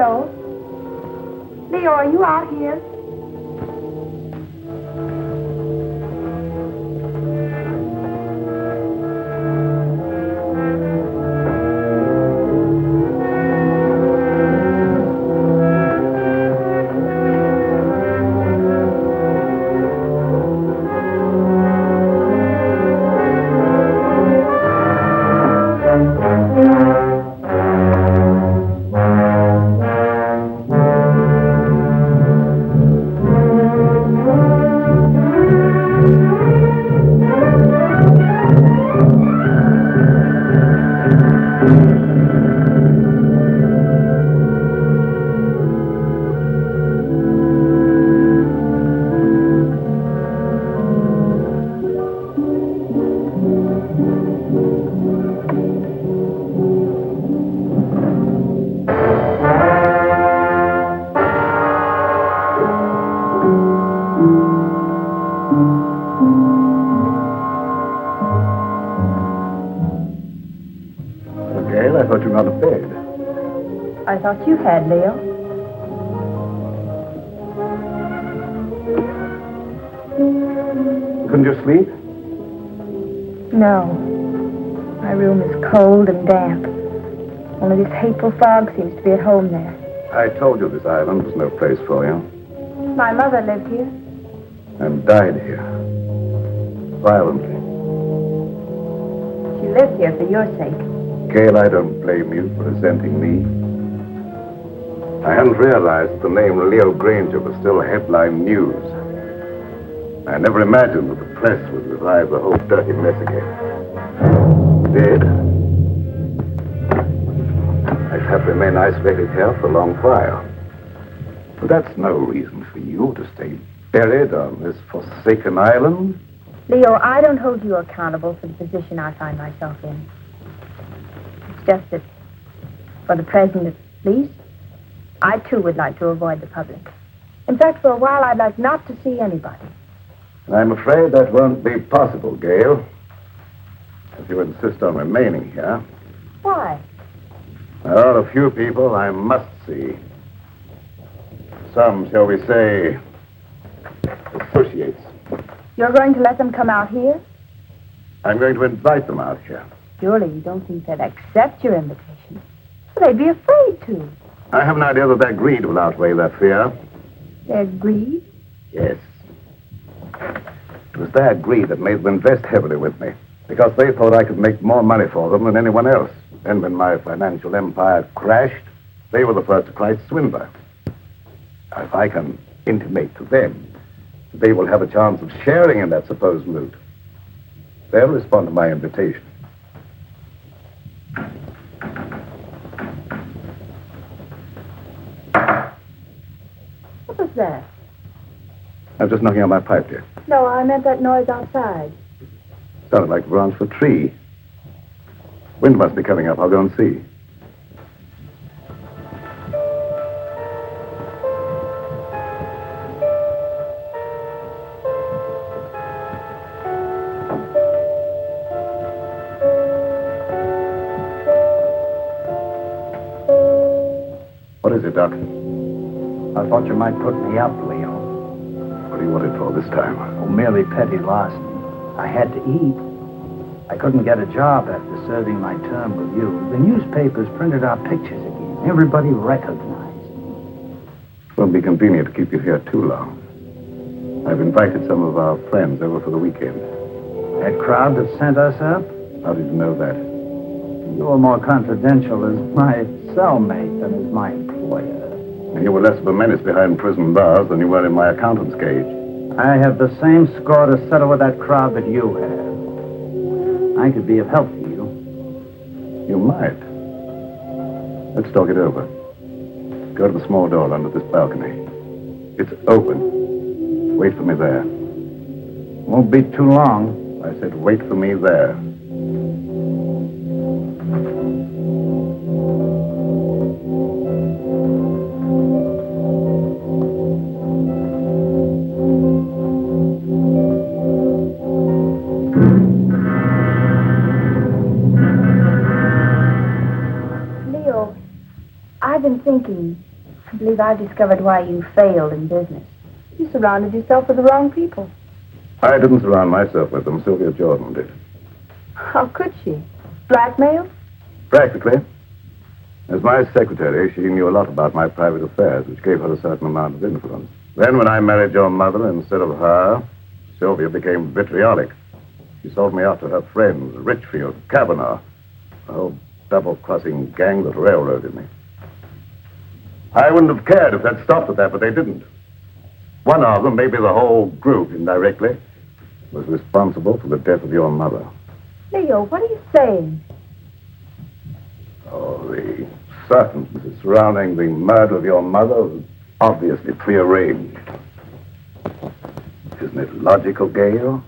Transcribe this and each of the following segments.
Leo? Leo, are you out here? I thought you were out of bed. I thought you had, Leo. Couldn't you sleep? No. My room is cold and damp. Only this hateful fog seems to be at home there. I told you this island was no place for you. My mother lived here. And died here. Violently. She lived here for your sake. Gail, I don't blame you for resenting me. I hadn't realized the name Leo Granger was still headline news. I never imagined that the press would revive the whole dirty mess again. Dead? I'd have to remain isolated here for a long while. But that's no reason for you to stay buried on this forsaken island. Leo, I don't hold you accountable for the position I find myself in. It's just that, for the present at least, I too would like to avoid the public. In fact, for a while, I'd like not to see anybody. I'm afraid that won't be possible, Gail. If you insist on remaining here. Why? There are a few people I must see. Some, shall we say, associates. You're going to let them come out here? I'm going to invite them out here. Surely you don't think they'd accept your invitation. Well, they'd be afraid to. I have an idea that their greed will outweigh that fear. Their greed? Yes. It was their greed that made them invest heavily with me, because they thought I could make more money for them than anyone else. And when my financial empire crashed, they were the first to cry swindler. If I can intimate to them that they will have a chance of sharing in that supposed loot, they'll respond to my invitation. What was that? I'm just knocking on my pipe, dear. No, I meant that noise outside. Sounded like the branch of a tree. Wind must be coming up. I'll go and see. What is it, Doc? I thought you might put me up, Leo. What do you want it for this time? Oh, merely petty larceny. I had to eat. I couldn't get a job after serving my term with you. The newspapers printed our pictures again. Everybody recognized me. It won't be convenient to keep you here too long. I've invited some of our friends over for the weekend. That crowd that sent us up? How did you know that? You were more confidential as my cellmate than as my employer. And you were less of a menace behind prison bars than you were in my accountant's cage. I have the same score to settle with that crowd that you have. I could be of help to you. You might. Let's talk it over. Go to the small door under this balcony. It's open. Wait for me there. Won't be too long. I said wait for me there. I've been thinking, I believe I've discovered why you failed in business. You surrounded yourself with the wrong people. I didn't surround myself with them. Sylvia Jordan did. How could she? Blackmail? Practically. As my secretary, she knew a lot about my private affairs, which gave her a certain amount of influence. Then when I married your mother instead of her, Sylvia became vitriolic. She sold me out to her friends, Richfield, Kavanaugh, a whole double-crossing gang that railroaded me. I wouldn't have cared if they'd stopped at that, but they didn't. One of them, maybe the whole group indirectly, was responsible for the death of your mother. Leo, what are you saying? Oh, the circumstances surrounding the murder of your mother was obviously prearranged. Isn't it logical, Gail,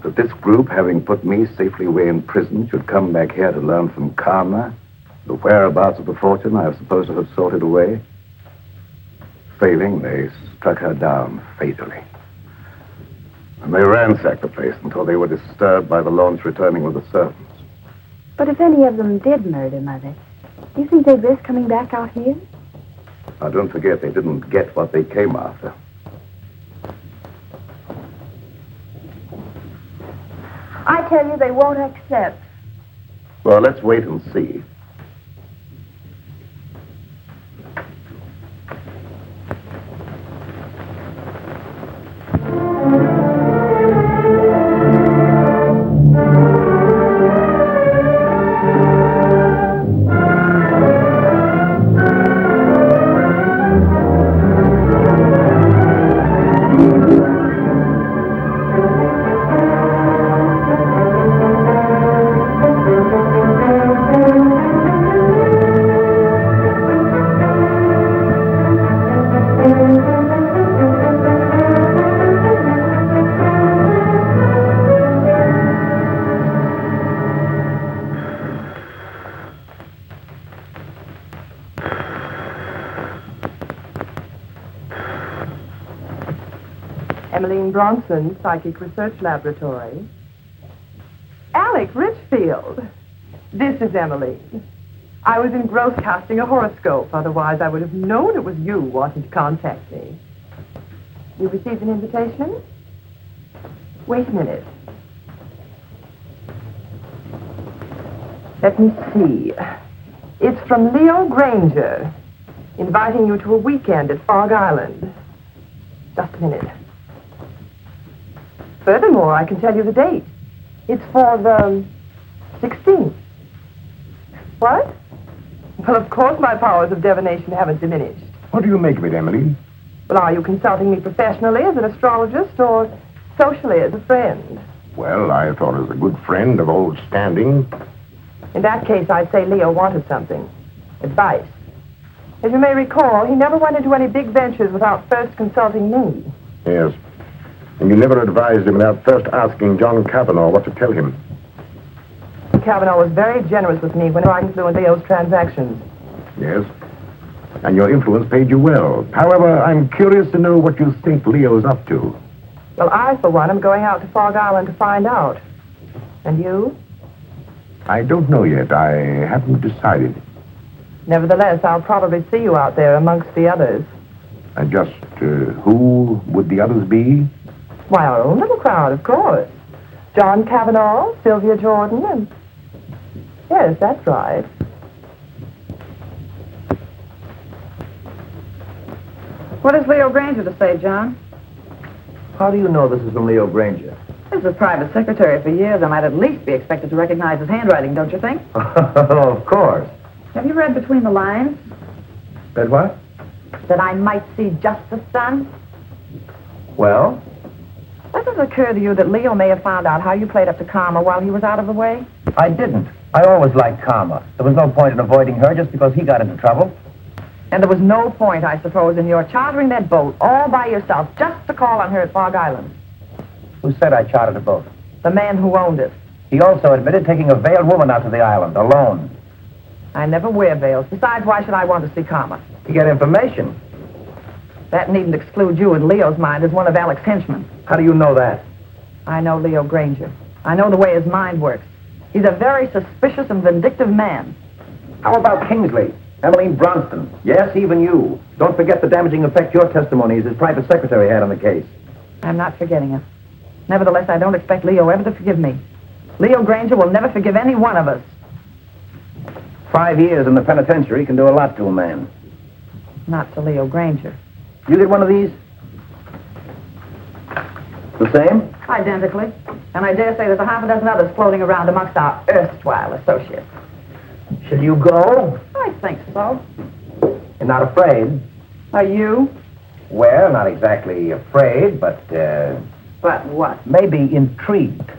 that this group, having put me safely away in prison, should come back here to learn from Karma the whereabouts of the fortune I was supposed to have sorted away? Failing, they struck her down fatally. And they ransacked the place until they were disturbed by the launch returning with the servants. But if any of them did murder Mother, do you think they'd risk coming back out here? Now, don't forget they didn't get what they came after. I tell you, they won't accept. Well, let's wait and see. Emmeline Bronson, Psychic Research Laboratory. Alec Richfield. This is Emmeline. I was engrossed casting a horoscope. Otherwise, I would have known it was you wanting to contact me. You received an invitation? Wait a minute. Let me see. It's from Leo Granger, inviting you to a weekend at Fog Island. Just a minute. Furthermore, I can tell you the date. It's for the 16th. What? Well, of course my powers of divination haven't diminished. What do you make of it, Emily? Well, are you consulting me professionally as an astrologist or socially as a friend? Well, I thought as a good friend of old standing. In that case, I'd say Leo wanted something. Advice. As you may recall, he never went into any big ventures without first consulting me. Yes. And you never advised him without first asking John Kavanaugh what to tell him. Kavanaugh was very generous with me when I influenced Leo's transactions. Yes. And your influence paid you well. However, I'm curious to know what you think Leo's up to. Well, I, for one, am going out to Fog Island to find out. And you? I don't know yet. I haven't decided. Nevertheless, I'll probably see you out there amongst the others. And just who would the others be? Why, our own little crowd, of course. John Kavanaugh, Sylvia Jordan, and... Yes, that's right. What has Leo Granger to say, John? How do you know this is from Leo Granger? As a private secretary for years, I might at least be expected to recognize his handwriting, don't you think? Of course. Have you read between the lines? Read what? That I might see justice done? Well? Does it occur to you that Leo may have found out how you played up to Karma while he was out of the way? I didn't. I always liked Karma. There was no point in avoiding her just because he got into trouble. And there was no point, I suppose, in your chartering that boat all by yourself just to call on her at Fog Island. Who said I chartered a boat? The man who owned it. He also admitted taking a veiled woman out to the island, alone. I never wear veils. Besides, why should I want to see Karma? To get information. That needn't exclude you in Leo's mind as one of Alec's henchmen. How do you know that? I know Leo Granger. I know the way his mind works. He's a very suspicious and vindictive man. How about Kingsley? Emmeline Bronston. Yes, even you. Don't forget the damaging effect your testimony as his private secretary had on the case. I'm not forgetting it. Nevertheless, I don't expect Leo ever to forgive me. Leo Granger will never forgive any one of us. 5 years in the penitentiary can do a lot to a man. Not to Leo Granger. You get one of these? The same? Identically. And I dare say there's a half a dozen others floating around amongst our erstwhile associates. Shall you go? I think so. You're not afraid? Are you? Well, not exactly afraid, but, But what? maybe intrigued.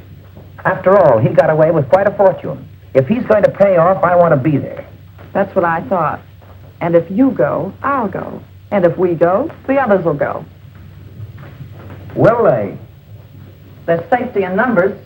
After all, he got away with quite a fortune. If he's going to pay off, I want to be there. That's what I thought. And if you go, I'll go. And if we go, the others will go. Will they? There's safety in numbers.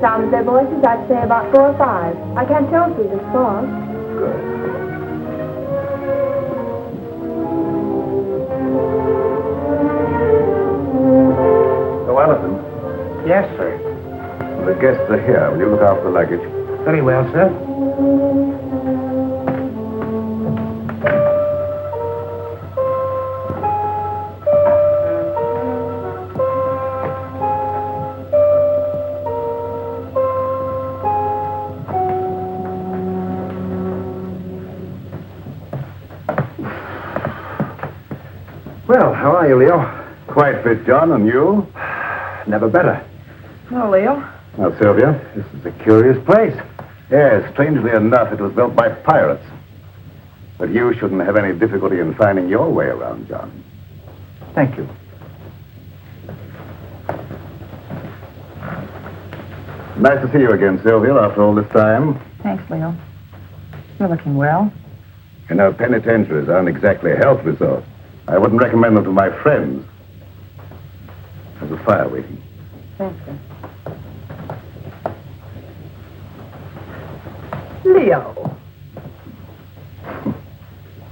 Sound of their voices, I'd say about 4 or 5. I can't tell through this fog. Good. So, Allison, Yes, sir. the guests are here. Will you look after the luggage? Very well, sir. Well, how are you, Leo? Quite fit, John, and you? Never better. No, Leo. Now, Sylvia, This is a curious place. yes, strangely enough, it was built by pirates. But you shouldn't have any difficulty in finding your way around, John. Thank you. Nice to see you again, Sylvia, after all this time. Thanks, Leo. You're looking well. You know, penitentiaries aren't exactly health resorts. I wouldn't recommend them to my friends. There's a fire waiting. Thank you. Leo.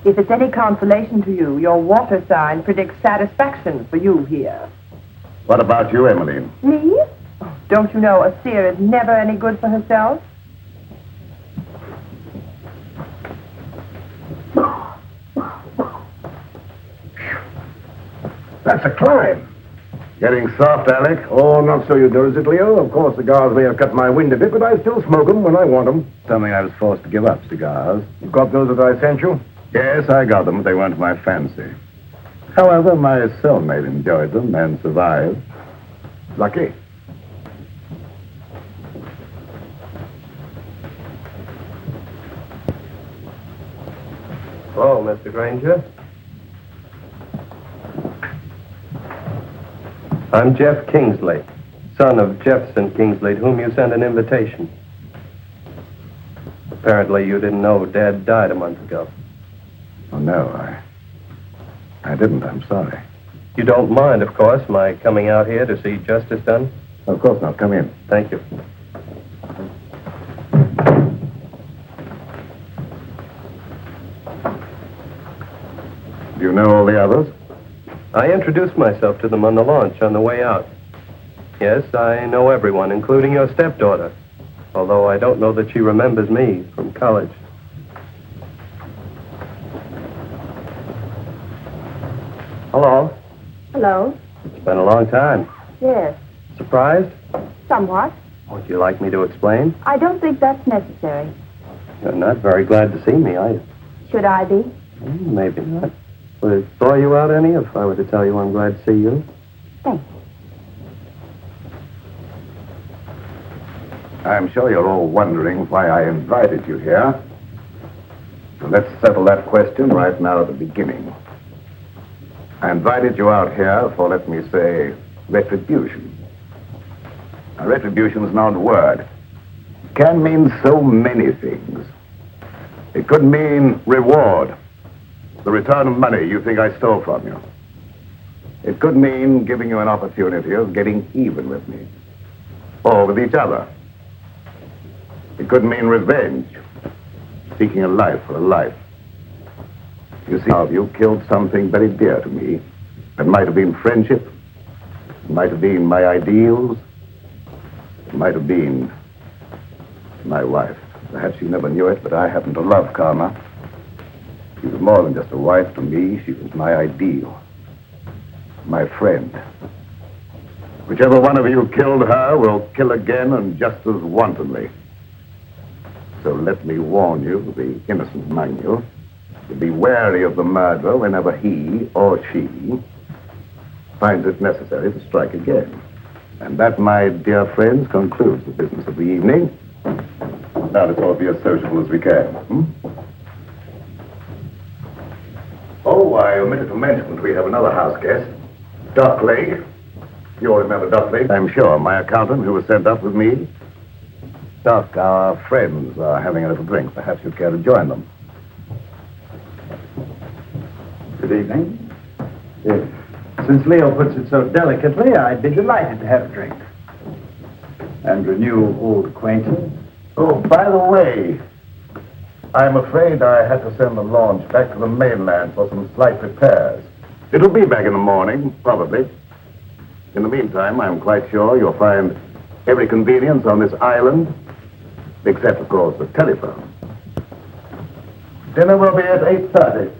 If it's any consolation to you, your water sign predicts satisfaction for you here. What about you, Emmeline? Me? Oh, don't you know a seer is never any good for herself? That's a climb. Getting soft, Alec? Oh, not so you do, is it, Leo? Of course, cigars may have cut my wind a bit, but I still smoke them when I want them. Something I was forced to give up, cigars. You got those that I sent you? Yes, I got them, but they weren't my fancy. However, my cellmate enjoyed them and survived. Lucky. Hello, Mr. Granger. I'm Jeff Kingsley, son of Jefferson Kingsley, to whom you sent an invitation. Apparently you didn't know Dad died a month ago. Oh, no, I didn't. I'm sorry. You don't mind, of course, my coming out here to see justice done? Of course not. Come in. Thank you. Do you know all the others? I introduced myself to them on the launch on the way out. Yes, I know everyone, including your stepdaughter, although I don't know that she remembers me from college. Hello. Hello? It's been a long time. Yes. Surprised? Somewhat. Would you like me to explain? I don't think that's necessary. You're not very glad to see me, are you? Should I be? Maybe not. Would it bore you out any if I were to tell you I'm glad to see you? Thank you. I'm sure you're all wondering why I invited you here. So let's settle that question right now at the beginning. I invited you out here for, let me say, retribution. Now, retribution is not a word. It can mean so many things. It could mean reward, the return of money you think I stole from you. It could mean giving you an opportunity of getting even with me, or with each other. It could mean revenge, seeking a life for a life. You see, you killed something very dear to me. It might have been friendship. It might have been my ideals. It might have been my wife. Perhaps you never knew it, but I happen to love Karma. She was more than just a wife to me. She was my ideal, my friend. Whichever one of you killed her will kill again and just as wantonly. So let me warn you, the innocent among you, to be wary of the murderer whenever he or she finds it necessary to strike again. And that, my dear friends, concludes the business of the evening. Now let's all be as sociable as we can. Oh, I omitted to mention that we have another house guest, Doc Lake. You all remember Doc Lake, I'm sure, my accountant who was sent up with me. Doc, our friends are having a little drink. Perhaps you'd care to join them. Good evening. Yes. Since Leo puts it so delicately, I'd be delighted to have a drink. And renew old acquaintance. Oh, by the way, I'm afraid I had to send the launch back to the mainland for some slight repairs. It'll be back in the morning, probably. In the meantime, I'm quite sure you'll find every convenience on this island, except, of course, the telephone. Dinner will be at 8:30.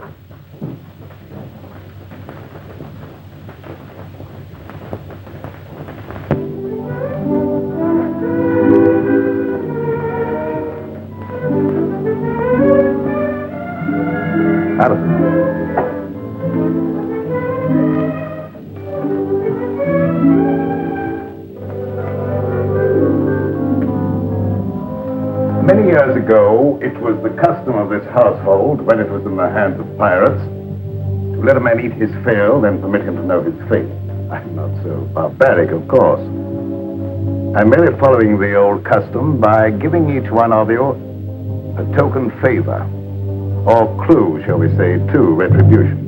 Many years ago, it was the custom of this household, when it was in the hands of pirates, to let a man eat his fill, then permit him to know his fate. I'm not so barbaric, of course. I'm merely following the old custom by giving each one of you a token favor, or clue, shall we say, to retribution.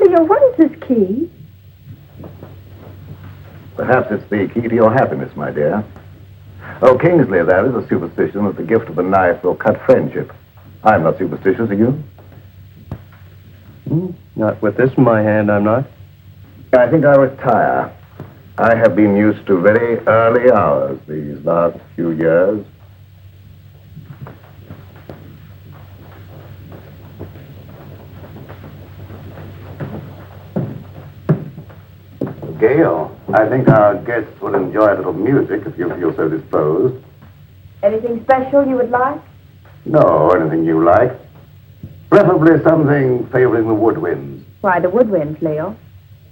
Leo, what is this key? Perhaps it's the key to your happiness, my dear. Oh, Kingsley, that is a superstition that the gift of a knife will cut friendship. I'm not superstitious, are you? Not with this in my hand, I'm not. I think I'll retire. I have been used to very early hours these last few years. Gail, I think our guests will enjoy a little music if you feel so disposed. Anything special you would like? No, anything you like. Preferably something favoring the woodwinds. Why, the woodwinds, Leo.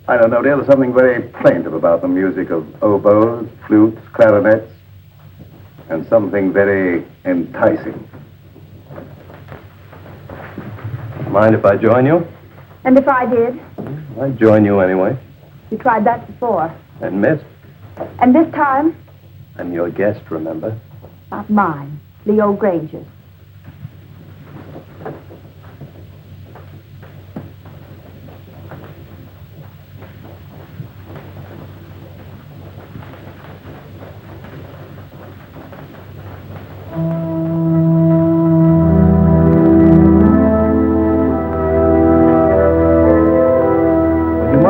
I don't know, dear. There's something very plaintive about the music of oboes, flutes, clarinets, and something very enticing. Mind if I join you? And if I did? I'd join you anyway. You tried that before. And missed. And this time? I'm your guest, remember? Not mine. Leo Granger's.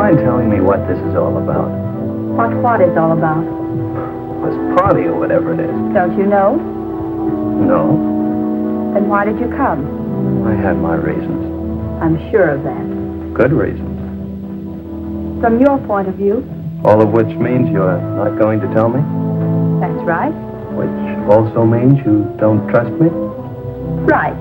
Telling me what this is all about. What is all about? This party or whatever it is. Don't you know? No, Then why did you come? I had my reasons. I'm sure of that. Good reasons. From your point of view, All of which means you're not going to tell me? that's right. Which also means you don't trust me? Right.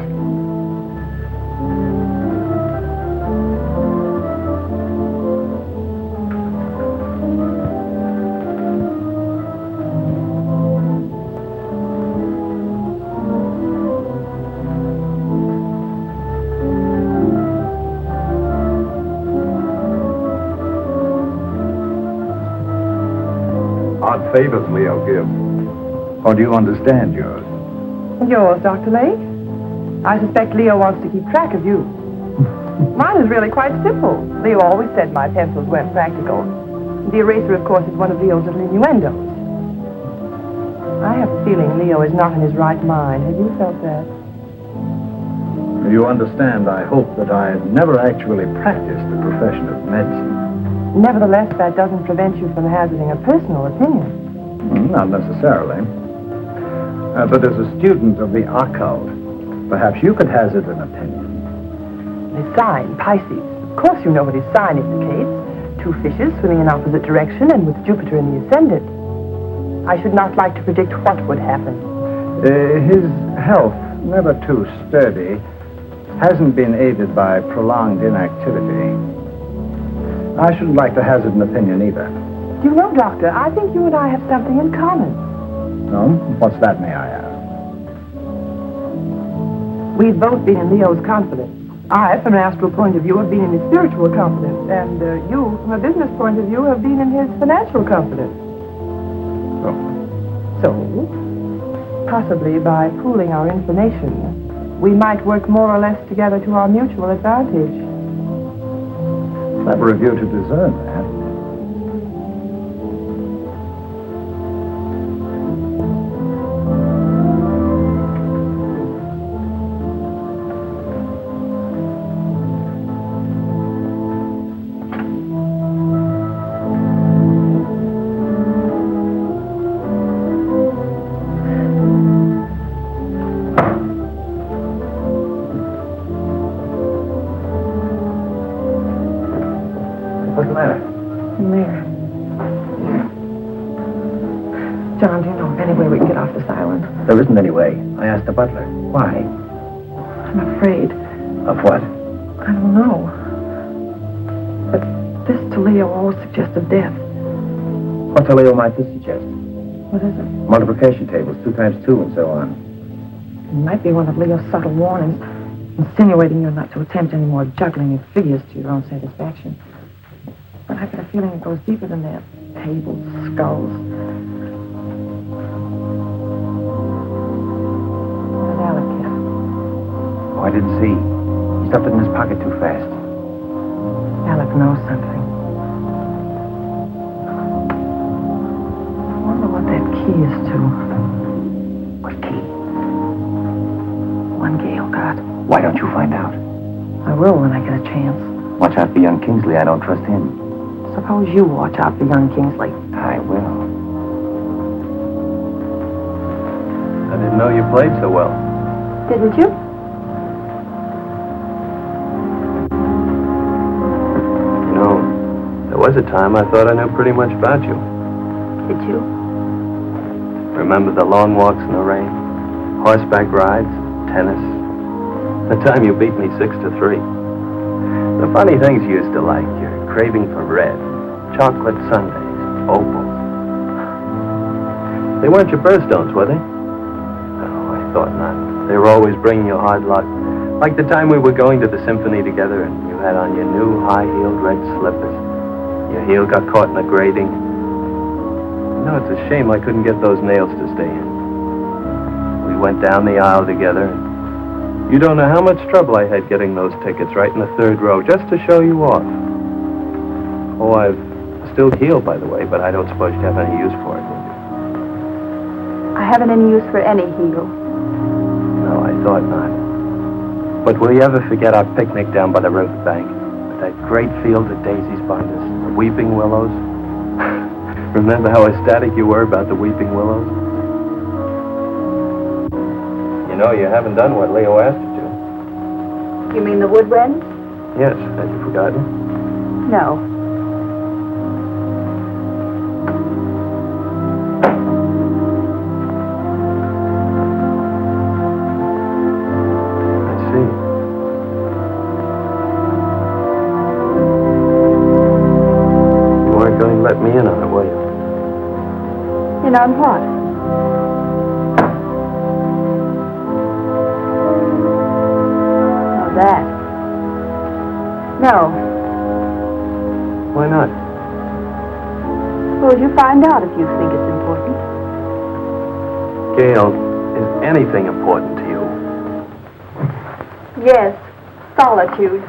Odd favors Leo gives. Or do you understand yours? Yours, Dr. Lake? I suspect Leo wants to keep track of you. Mine is really quite simple. Leo always said my pencils weren't practical. The eraser, of course, is one of Leo's little innuendos. I have a feeling Leo is not in his right mind. Have you felt that? You understand, I hope that I've never actually practiced the profession of medicine. Nevertheless, that doesn't prevent you from hazarding a personal opinion. Not necessarily. But as a student of the occult, perhaps you could hazard an opinion. His sign, Pisces. Of course you know what his sign indicates. Two fishes swimming in opposite direction and with Jupiter in the ascendant. I should not like to predict what would happen. His health, never too sturdy, hasn't been aided by prolonged inactivity. I shouldn't like to hazard an opinion either. You know, Doctor, I think you and I have something in common. No? What's that, may I ask? We've both been in Leo's confidence. I, from an astral point of view, have been in his spiritual confidence, and you, from a business point of view, have been in his financial confidence. So, possibly by pooling our information, we might work more or less together to our mutual advantage. Clever of you to discern that. What's the matter? There. John, do you know of any way we can get off this island? There isn't any way. I asked the butler. Why? I'm afraid. Of what? I don't know. But this to Leo always suggested death. What to Leo might this suggest? What is it? Multiplication tables, 2 times 2, and so on. It might be one of Leo's subtle warnings, insinuating you're not to attempt any more juggling of figures to your own satisfaction. But I get a feeling it goes deeper than that. Tables, skulls. What did Alec get? Oh, I didn't see. He stuffed it in his pocket too fast. Alec know something. I wonder what that key is to. What key? One Gail got. Why don't you find out? I will when I get a chance. Watch out for young Kingsley. I don't trust him. Suppose you watch out for young Kingsley. I will. I didn't know you played so well. Didn't you? You know, there was a time I thought I knew pretty much about you. Did you? Remember the long walks in the rain? Horseback rides? Tennis? The time you beat me 6-3. The funny things you used to like. Your craving for red. Chocolate sundaes. Opals. They weren't your birthstones, were they? Oh, I thought not. They were always bringing you hard luck. Like the time we were going to the symphony together and you had on your new high-heeled red slippers. Your heel got caught in the grating. No, it's a shame I couldn't get those nails to stay in. We went down the aisle together. You don't know how much trouble I had getting those tickets right in the third row just to show you off. Oh, I've still heeled, by the way, but I don't suppose you have any use for it, do you? I haven't any use for any heel. No, I thought not. But will you ever forget our picnic down by the riverbank? With that great field of daisies behind us, the weeping willows? Remember how ecstatic you were about the weeping willows? You know, you haven't done what Leo asked you to. You mean the woodwind? Yes, had you forgotten? No. I see. You weren't going to let me in on it, were you? In on what? Oh, that. No. Why not? Suppose you find out if you think it's important. Gail, is anything important to you? Yes. Solitude.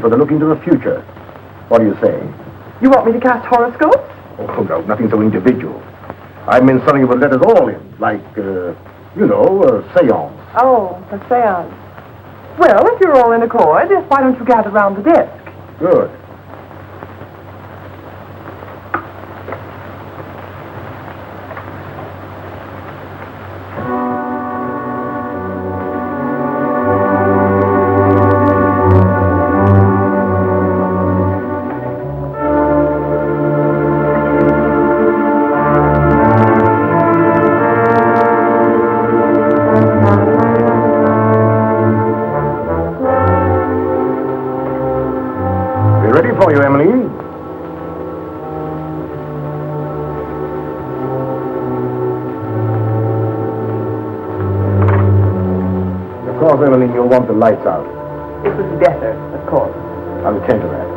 For the look into the future. What do you say? You want me to cast horoscopes? Oh, no, nothing so individual. I meant something that would let us all in, like, a seance. Oh, a seance. Well, if you're all in accord, why don't you gather round the desk? Good. For you, Emily. Of course, Emily, you'll want the lights out. It was better, of course. I'll attend to that.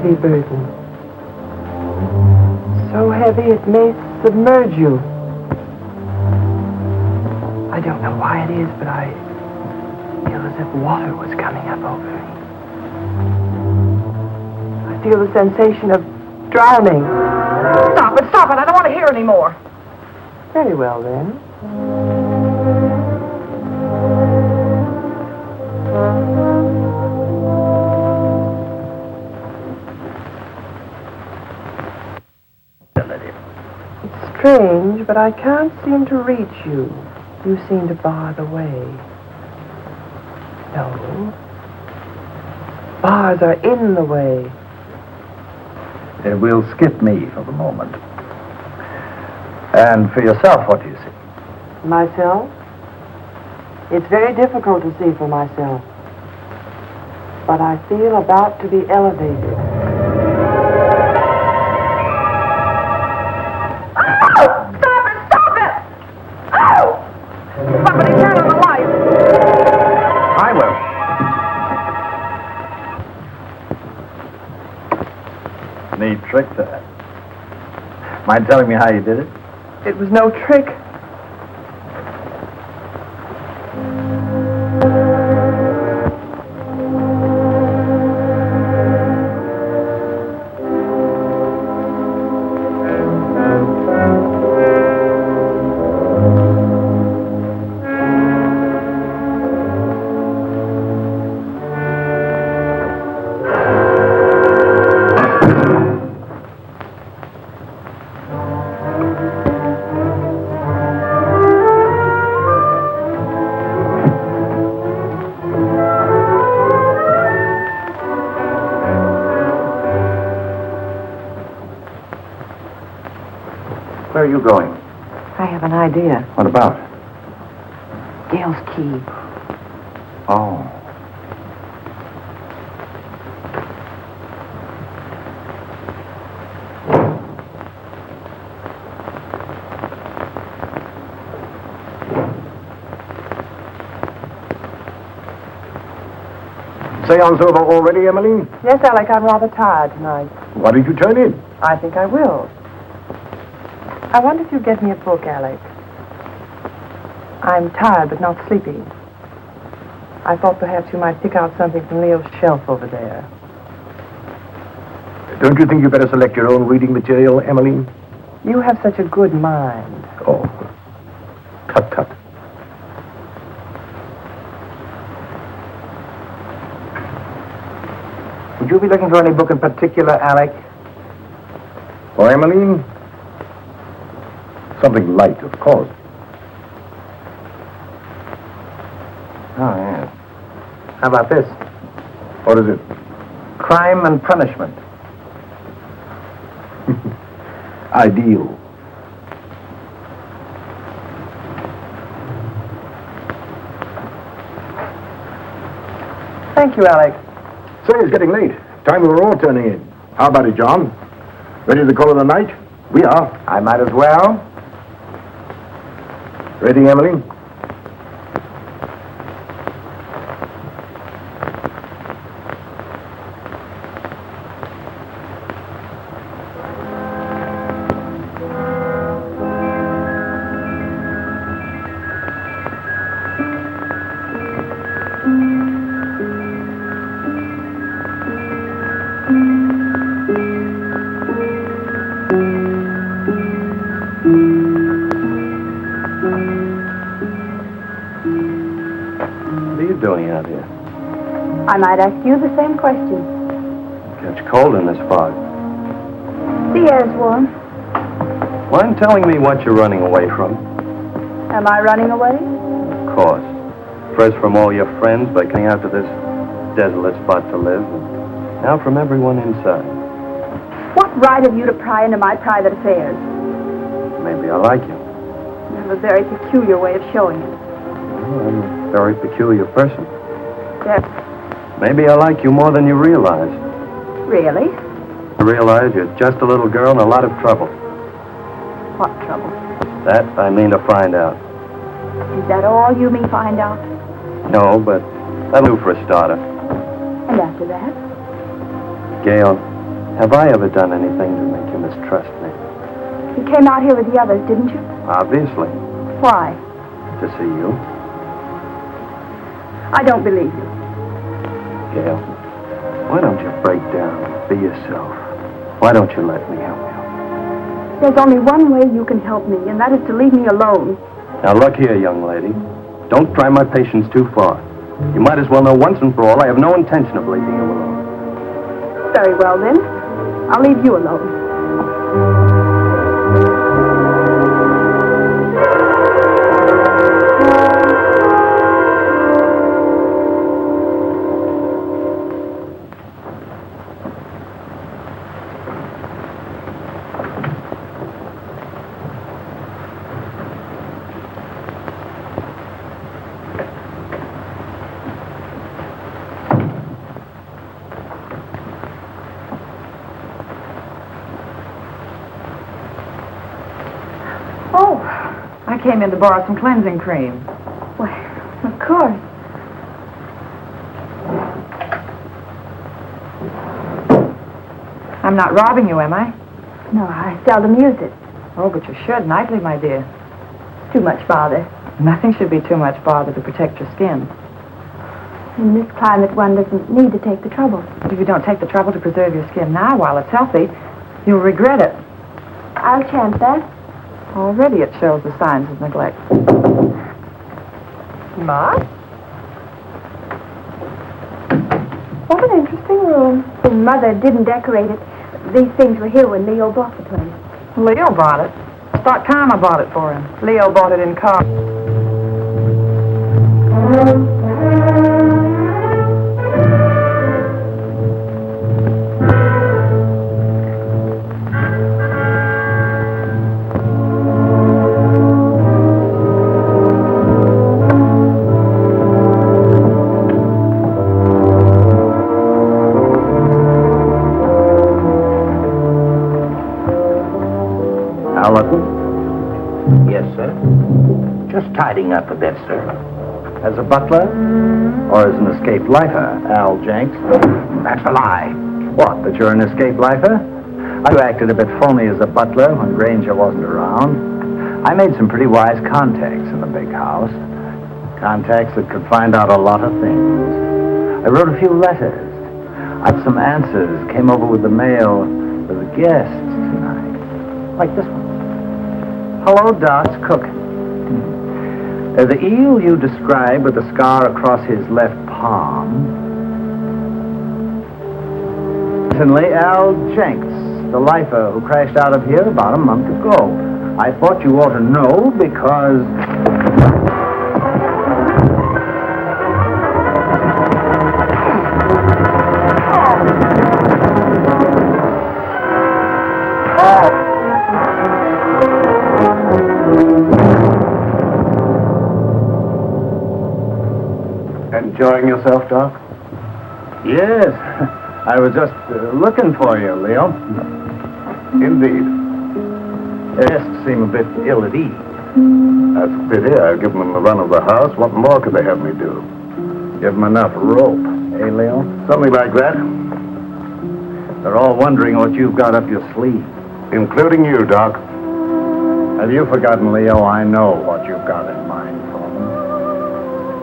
heavy burden. So heavy it may submerge you. I don't know why it is, but I feel as if water was coming up over me. I feel the sensation of drowning. Stop it, stop it. I don't want to hear any more. Very well, then. It's strange, but I can't seem to reach you. You seem to bar the way. No. Bars are in the way. We'll skip me for the moment. And for yourself, what do you see? Myself? It's very difficult to see for myself. But I feel about to be elevated. Oh! Stop it! Stop it! Oh! Somebody turn on the light. I will. Neat trick, that. Mind telling me how you did it? It was no trick. Where are you going? I have an idea. What about? Gail's key. Oh. Seance over already, Emmeline? Yes, Alec, I'm rather tired tonight. Why did you turn in? I think I will. I wonder if you'd get me a book, Alec. I'm tired but not sleepy. I thought perhaps you might pick out something from Leo's shelf over there. Don't you think you better select your own reading material, Emmeline? You have such a good mind. Oh, tut tut. Would you be looking for any book in particular, Alec? For Emmeline? Something light, of course. Oh, yes. How about this? What is it? Crime and Punishment. Ideal. Thank you, Alec. Say, it's getting late. Time we were all turning in. How about it, John? Ready to call it a night? We are. I might as well. Ready, Emily? What are you doing out here? I might ask you the same question. Catch cold in this fog. The air's warm. Mind telling me what you're running away from? Am I running away? Of course. First from all your friends by coming out to this desolate spot to live, and now from everyone inside. What right have you to pry into my private affairs? Maybe I like you. You have a very peculiar way of showing it. Well, I'm a very peculiar person. Yes. Maybe I like you more than you realize. Really? I realize you're just a little girl in a lot of trouble. What trouble? That I mean to find out. Is that all you mean find out? No, but that'll do for a starter. And after that? Gail, Have I ever done anything to make you mistrust me? You came out here with the others, didn't you? Obviously. Why? To see you. I don't believe you. Gail, why don't you break down and be yourself? Why don't you let me help you? There's only one way you can help me, and that is to leave me alone. Now look here, young lady. Don't try my patience too far. You might as well know once and for all I have no intention of leaving you alone. Very well, then. I'll leave you alone. Oh, I came in to borrow some cleansing cream. Why, of course. I'm not robbing you, am I? No, I seldom use it. Oh, but you should nightly, my dear. Too much bother. Nothing should be too much bother to protect your skin. In this climate, one doesn't need to take the trouble. But if you don't take the trouble to preserve your skin now while it's healthy, you'll regret it. I'll chance that. Already it shows the signs of neglect. Ma? What an interesting room. Mother didn't decorate it. These things were here when Leo bought the place. Leo bought it. I thought Karma bought it for him. Leo bought it in car. Yes, sir. Just tidying up a bit, sir. As a butler? Or as an escaped lifer, Al Jenks? That's a lie. What, that you're an escaped lifer? I acted a bit phony as a butler when Granger wasn't around. I made some pretty wise contacts in the big house. Contacts that could find out a lot of things. I wrote a few letters. I had some answers. Came over with the mail for the guests tonight. Like this one. Hello, Doc's cooking. The eel you described with the scar across his left palm. Recently, Al Jenks, the lifer who crashed out of here about a month ago. I thought you ought to know because... Enjoying yourself, Doc? Yes, I was just looking for you, Leo. Indeed. The guests seem a bit ill at ease. That's a pity. I've given them the run of the house. What more could they have me do? Give them enough rope, eh, Leo? Something like that. They're all wondering what you've got up your sleeve. Including you, Doc. Have you forgotten, Leo? I know what you've got in mind for them.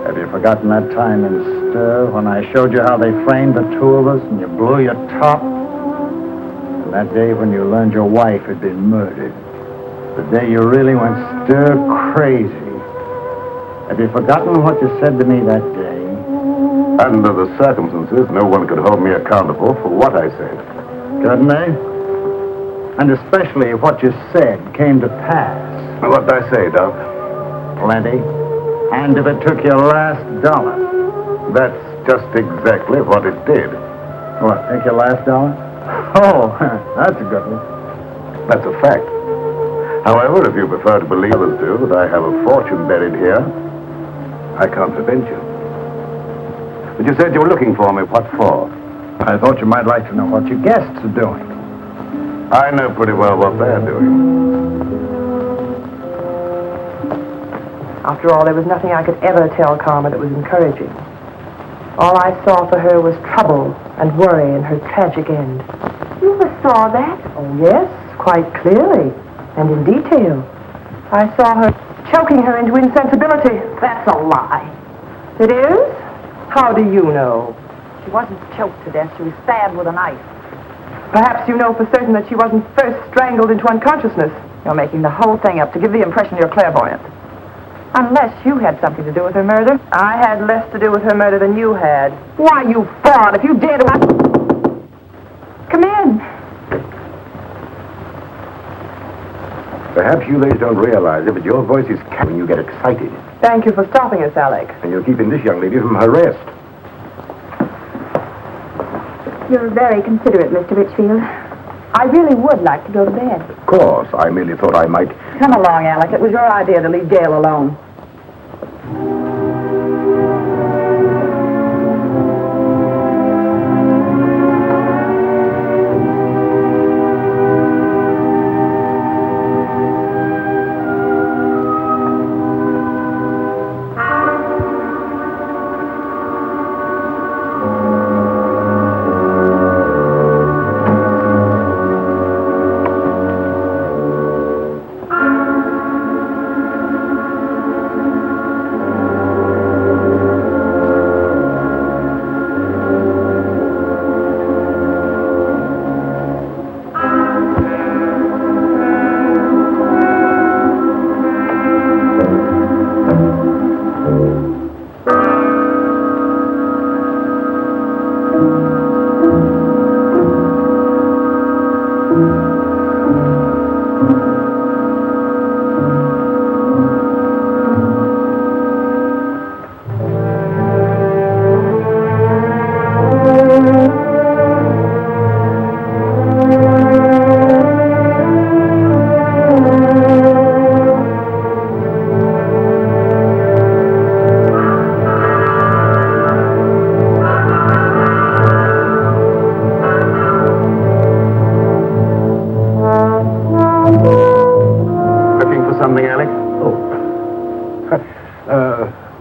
Have you forgotten that time in Stir when I showed you how they framed the two of us and you blew your top? And that day when you learned your wife had been murdered. The day you really went stir crazy. Have you forgotten what you said to me that day? Under the circumstances, no one could hold me accountable for what I said. Couldn't they? And especially if what you said came to pass. What did I say, Doc? Plenty. And if it took your last dollar. That's just exactly what it did. What, take your last dollar? Oh, that's a good one. That's a fact. However, if you prefer to believe others do that I have a fortune buried here, I can't prevent you. But you said you were looking for me. What for? I thought you might like to know what your guests are doing. I know pretty well what they're doing. After all, there was nothing I could ever tell Karma that was encouraging. All I saw for her was trouble and worry and her tragic end. You saw that? Oh, yes, quite clearly, and in detail. I saw her choking her into insensibility. That's a lie. It is? How do you know? She wasn't choked to death. She was stabbed with a knife. Perhaps you know for certain that she wasn't first strangled into unconsciousness. You're making the whole thing up to give the impression you're clairvoyant. Unless you had something to do with her murder. I had less to do with her murder than you had. Why, you fraud, if you dare to... Come in. Perhaps you ladies don't realize it, but your voice is when you get excited. Thank you for stopping us, Alec. And you're keeping this young lady from her rest. You're very considerate, Mr. Richfield. I really would like to go to bed. Of course, I merely thought I might... Come along, Alec. It was your idea to leave Gail alone.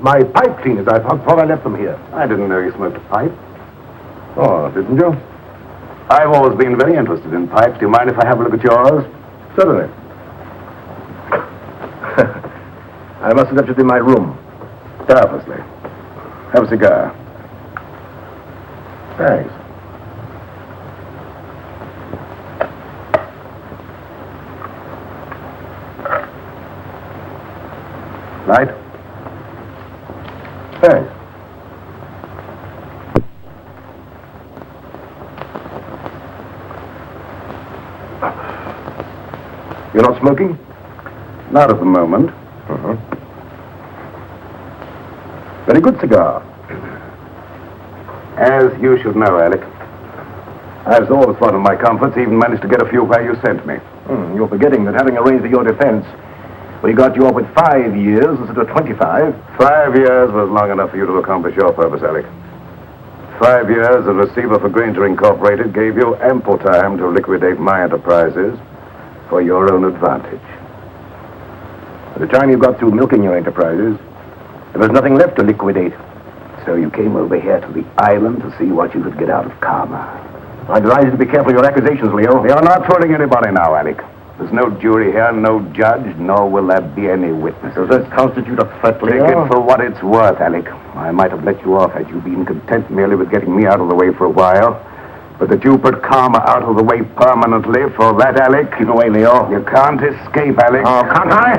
My pipe cleaners. I thought I left them here. I didn't know you smoked a pipe. Oh, didn't you? I've always been very interested in pipes. Do you mind if I have a look at yours? Certainly. I must have left it in my room. Purposely. Have a cigar. Thanks. Light? Thanks. You're not smoking? Not at the moment. Uh-huh. Very good cigar. As you should know, Alec, I've always thought of my comforts, even managed to get a few where you sent me. You're forgetting that having arranged for your defense, we got you off with 5 years instead of 25. 5 years was long enough for you to accomplish your purpose, Alec. 5 years as receiver for Granger Incorporated gave you ample time to liquidate my enterprises for your own advantage. By the time you got through milking your enterprises, there was nothing left to liquidate. So you came over here to the island to see what you could get out of karma. I advise you to be careful of your accusations, Leo. You're not fooling anybody now, Alec. There's no jury here, no judge, nor will there be any witnesses. Does that constitute a threat, Leo? Take it for what it's worth, Alec. I might have let you off had you been content merely with getting me out of the way for a while. But that you put karma out of the way permanently, for that, Alec... Keep away, Leo. You can't escape, Alec. Oh, can't I?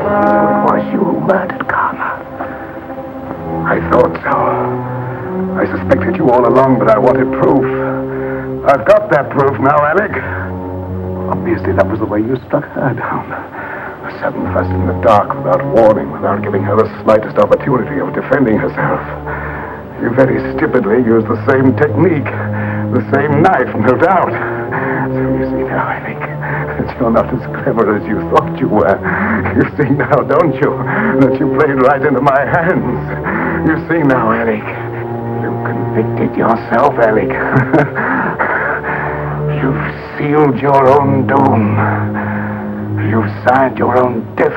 So it was you who murdered karma. I thought so. I suspected you all along, but I wanted proof. I've got that proof now, Alec. Obviously, that was the way you struck her down. A sudden fuss in the dark, without warning, without giving her the slightest opportunity of defending herself. You very stupidly used the same technique, the same knife, no doubt. So you see now, Alec, that you're not as clever as you thought you were. You see now, don't you, that you played right into my hands. You see now, Alec, you convicted yourself, Alec. You've sealed your own doom. You've signed your own death.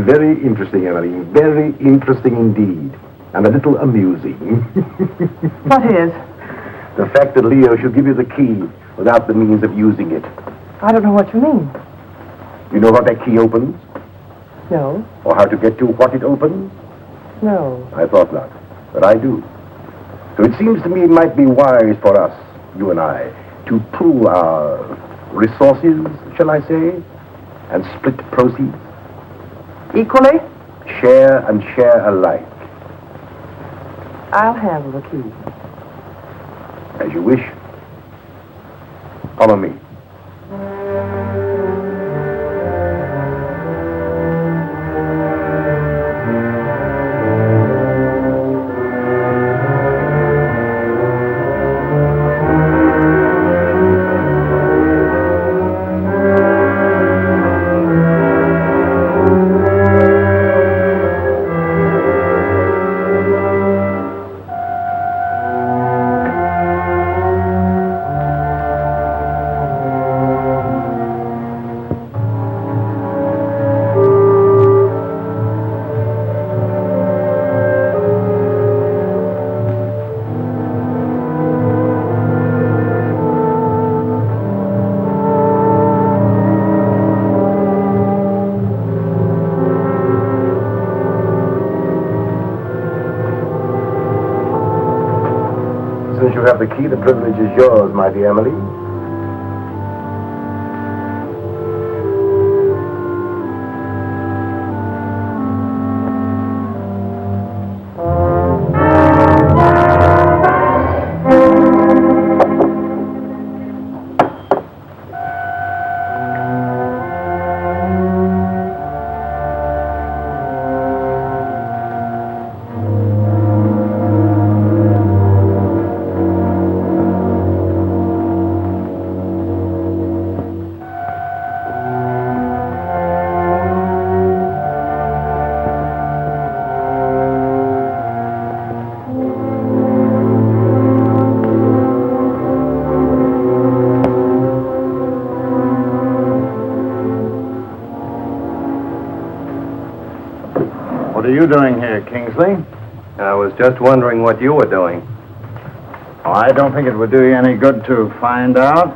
Very interesting, Emily. Very interesting indeed. And a little amusing. What is? The fact that Leo should give you the key without the means of using it. I don't know what you mean. You know what that key opens? No. Or how to get to what it opens? No. I thought not, but I do. So it seems to me it might be wise for us, you and I, to pool our resources, shall I say, and split proceeds. Equally? Share and share alike. I'll handle the key. As you wish. Follow me. Since you have the key, the privilege is yours, my dear Emily. What are you doing here, Kingsley? I was just wondering what you were doing. Oh, I don't think it would do you any good to find out.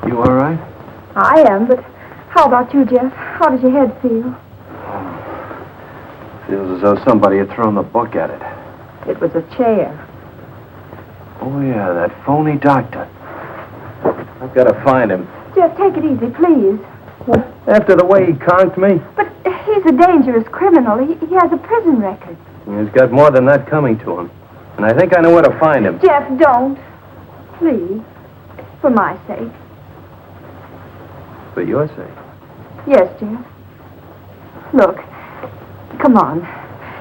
You all right? I am, but how about you, Jeff? How does your head feel? Feels as though somebody had thrown the book at it. It was a chair. Oh, yeah, that phony doctor. I've got to find him. Jeff, take it easy, please. After the way he conked me, But he's a dangerous criminal. He has a prison record. he's got more than that coming to him. And I think I know where to find him. Jeff, don't. Please. For my sake. For your sake. Yes, Jeff. Look. Come on.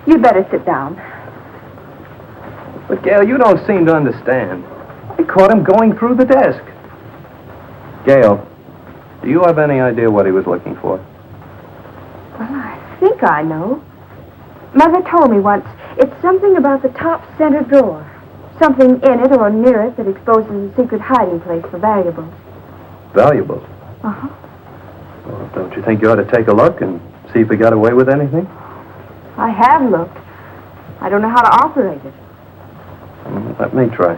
You'd better sit down. But, Gail, you don't seem to understand. I caught him going through the desk. Gail, do you have any idea what he was looking for? Well, I think I know. Mother told me once. It's something about the top center drawer. Something in it or near it that exposes a secret hiding place for valuables. Valuables? Uh-huh. Well, don't you think you ought to take a look and see if he got away with anything? I have looked. I don't know how to operate it. Let me try.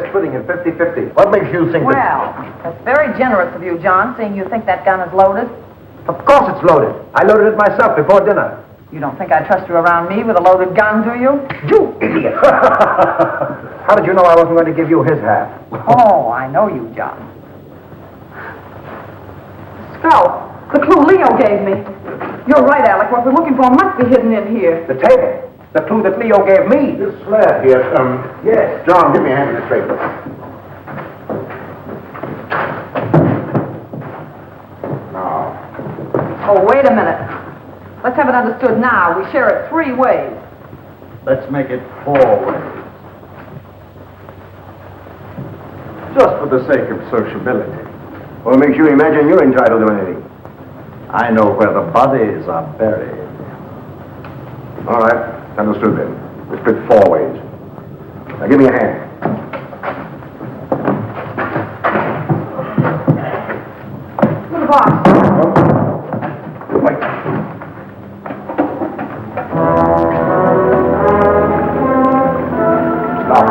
Splitting it 50-50. What makes you think Well, that's very generous of you, John, seeing you think that gun is loaded. Of course it's loaded. I loaded it myself before dinner. You don't think I trust you around me with a loaded gun, do you? You idiot! How did you know I wasn't going to give you his half? Oh, I know you, John. Scout, the clue Leo gave me. You're right, Alec. What we're looking for must be hidden in here. The table. The clue that Leo gave me. This slab here, Yes. John, give me a hand with this paper. Now. Oh, wait a minute. Let's have it understood now. We share it 3 ways. Let's make it 4 ways. Just for the sake of sociability. What makes you imagine you're entitled to anything? I know where the bodies are buried. All right. Understood then. We split 4 ways. Now give me a hand. The box. Wait. Stop.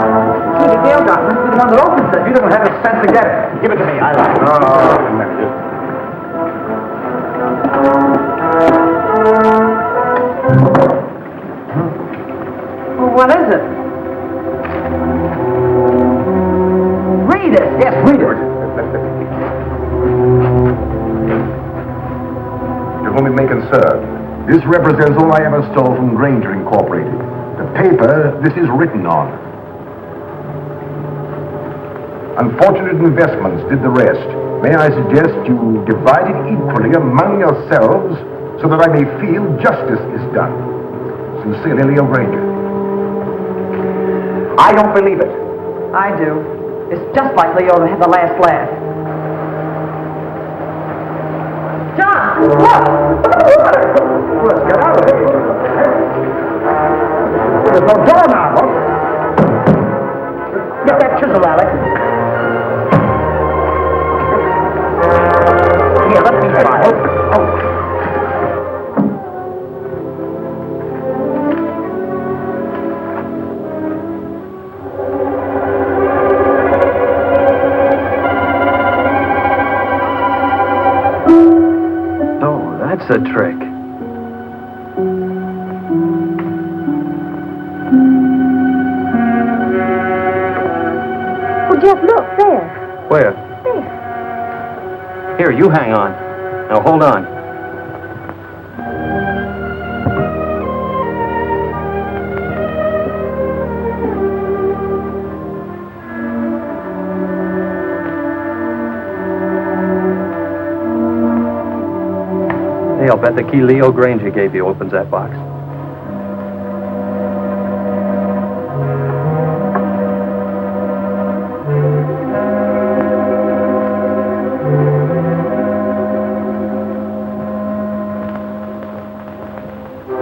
See, the Gale gun must be the one that opens it. You don't have the sense to get it. Give it to me. I like it. No, manage it. What is it? Read it. Yes, read it. To whom it may concern, this represents all I ever stole from Granger Incorporated. The paper this is written on. Unfortunate investments did the rest. May I suggest you divide it equally among yourselves so that I may feel justice is done. Sincerely, Leo Granger. I don't believe it. I do. It's just like Leo to have the last laugh. John, look! Look at the water! Let's get out of here. There's no door now, huh? Get that chisel, Alec. Here, let me try. Oh. That's a trick. Oh, Jeff, look, there. Where? There. Here, you hang on. Now, hold on. Hey, I'll bet the key Leo Granger gave you opens that box.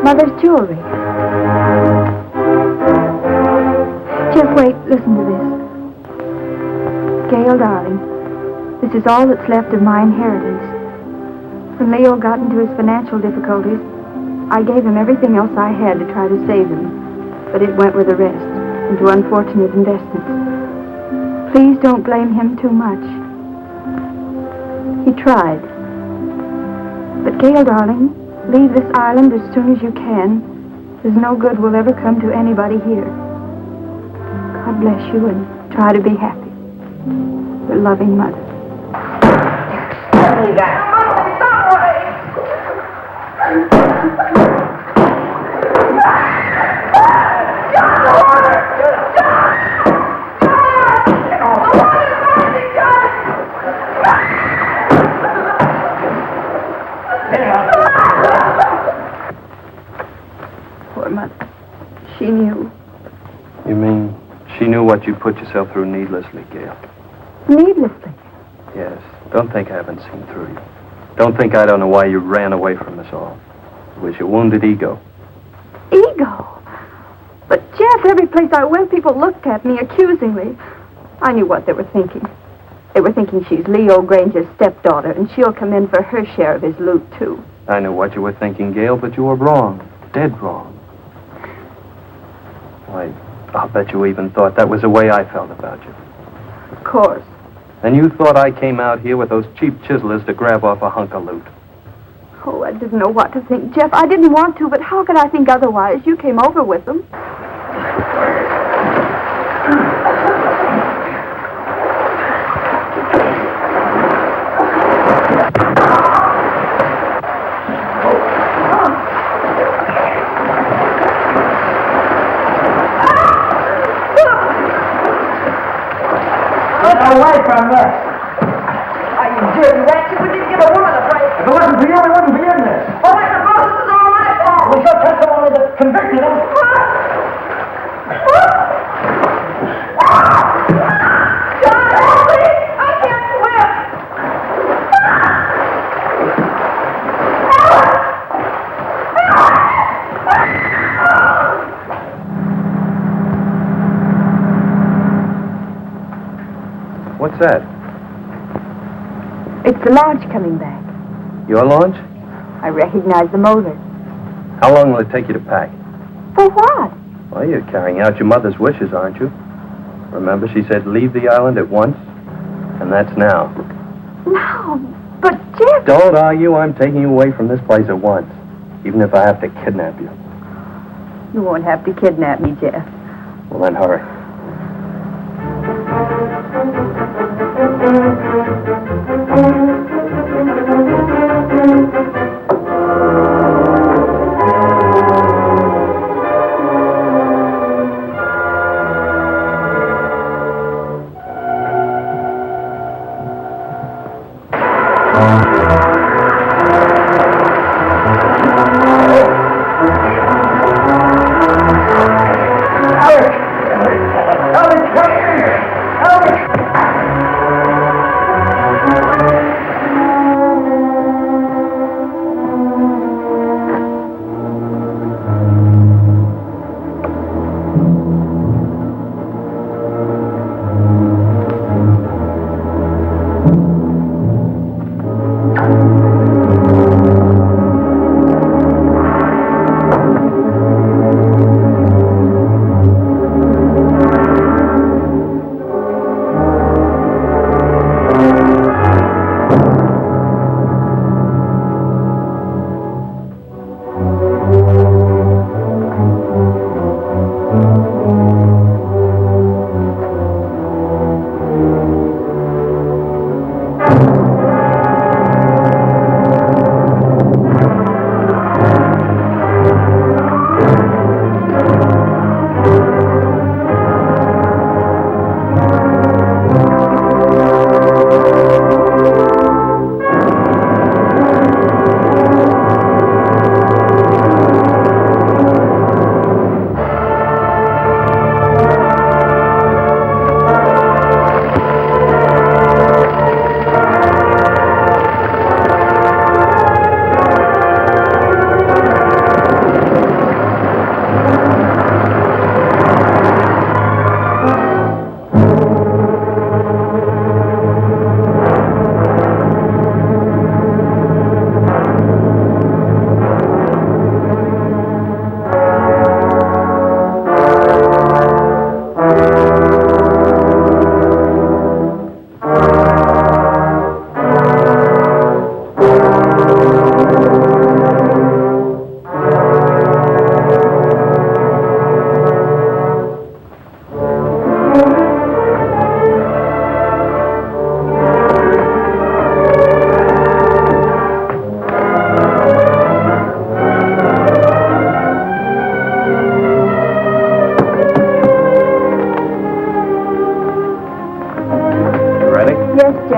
Mother's jewelry. Jeff, wait, listen to this. Gail, darling, this is all that's left of my inheritance. When Leo got into his financial difficulties, I gave him everything else I had to try to save him, but it went with the rest, into unfortunate investments. Please don't blame him too much. He tried. But Gail, darling, leave this island as soon as you can. There's no good will ever come to anybody here. God bless you and try to be happy. Your loving mother. Tell me that. Poor mother. She knew. You mean she knew what you put yourself through needlessly, Gail? Needlessly. Yes. Don't think I haven't seen through you. Don't think I don't know why you ran away from us all. It was your wounded ego. Ego? But, Jeff, every place I went, people looked at me accusingly. I knew what they were thinking. They were thinking she's Leo Granger's stepdaughter, and she'll come in for her share of his loot, too. I knew what you were thinking, Gail, but you were wrong. Dead wrong. Why, I'll bet you even thought that was the way I felt about you. Of course. And you thought I came out here with those cheap chiselers to grab off a hunk of loot. Oh, I didn't know what to think, Jeff. I didn't want to, but how could I think otherwise? You came over with them. Away from this. Are you dirty rats? You wouldn't give a woman a break. If it wasn't for you, we wouldn't be in this. Well, I suppose this is all my fault. We shall testimony that convicted him. John, help me! I can't swim! What's that? It's the launch coming back. Your launch? I recognize the motor. How long will it take you to pack? For what? Well, you're carrying out your mother's wishes, aren't you? Remember, she said leave the island at once? And that's now. No, but Jeff... Don't argue. I'm taking you away from this place at once. Even if I have to kidnap you. You won't have to kidnap me, Jeff. Well, then hurry.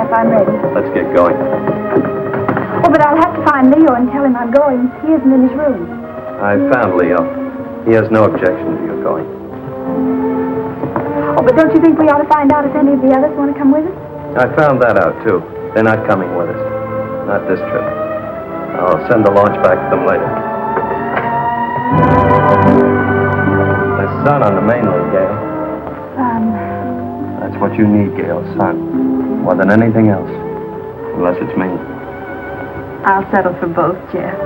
Jeff. I'm ready. Let's get going. Oh, but I'll have to find Leo and tell him I'm going. He isn't in his room. I found Leo. He has no objection to your going. Oh, but don't you think we ought to find out if any of the others want to come with us? I found that out, too. They're not coming with us. Not this trip. I'll send the launch back to them later. There's sun on the mainland, Gail. That's what you need, Gail, sun. More than anything else. Unless it's me. I'll settle for both, Jeff.